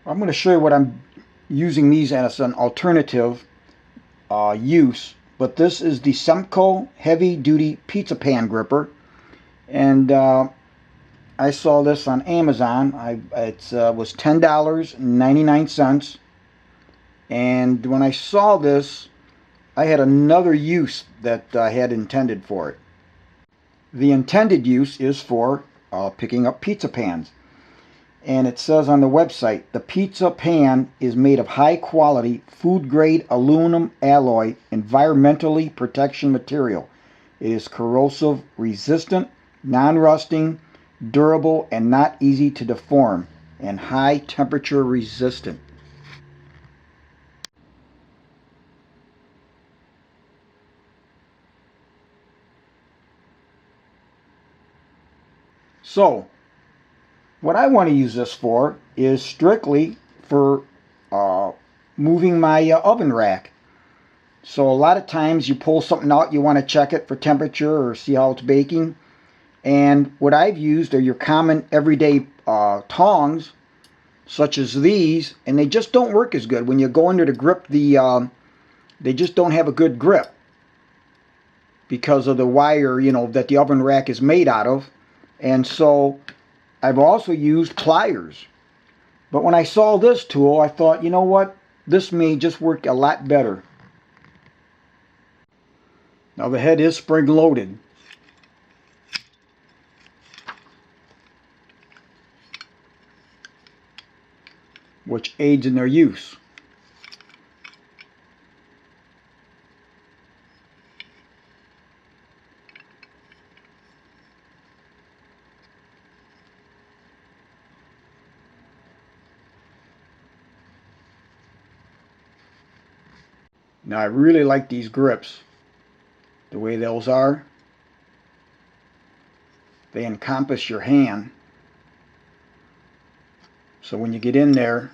I'm going to show you what I'm using these as an alternative use, but this is the Semcto heavy duty pizza pan gripper, and I saw this on Amazon. It was $10.99, and when I saw this, I had another use that I had intended for it. The intended use is for picking up pizza pans. And it says on the website, the pizza pan is made of high quality food grade aluminum alloy environmentally protection material. It is corrosive resistant, non-rusting, durable, and not easy to deform, and high temperature resistant. So, what I want to use this for is strictly for moving my oven rack. So a lot of times you pull something out, you want to check it for temperature or see how it's baking. And what I've used are your common everyday tongs, such as these, and they just don't work as good. When you go under to grip they just don't have a good grip because of the wire, that the oven rack is made out of. And so I've also used pliers. But when I saw this tool, I thought, you know what? This may just work a lot better. Now the head is spring loaded. Which aids in their use. Now I really like these grips, the way those are. They encompass your hand. So when you get in there,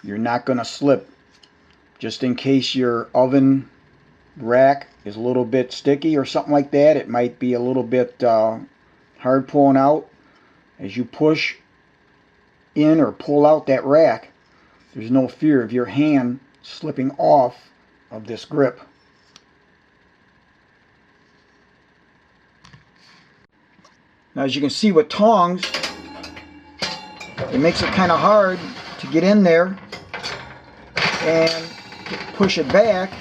you're not going to slip. Just in case your oven rack is a little bit sticky or something like that, it might be a little bit hard pulling out. As you push in or pull out that rack, there's no fear of your hand slipping off of this grip. Now as you can see with tongs, it makes it kind of hard to get in there and push it back.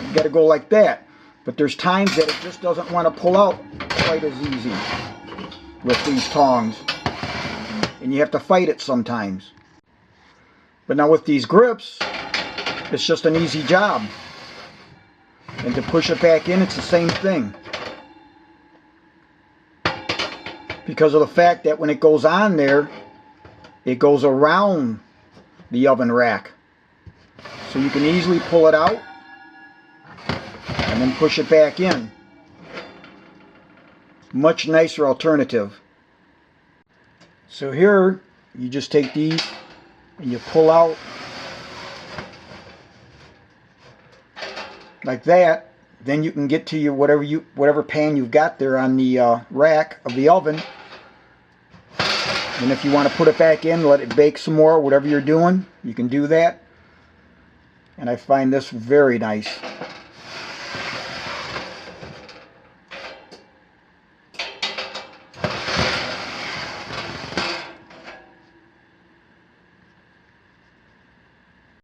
You got to go like that. But there's times that it just doesn't want to pull out quite as easy with these tongs. And you have to fight it sometimes. But now with these grips, it's just an easy job. And to push it back in, it's the same thing. Because of the fact that when it goes on there, it goes around the oven rack. So you can easily pull it out and then push it back in. Much nicer alternative. So here, you just take these and you pull out like that. Then you can get to your whatever pan you've got there on the rack of the oven. And if you want to put it back in, let it bake some more, whatever you're doing, you can do that. And I find this very nice.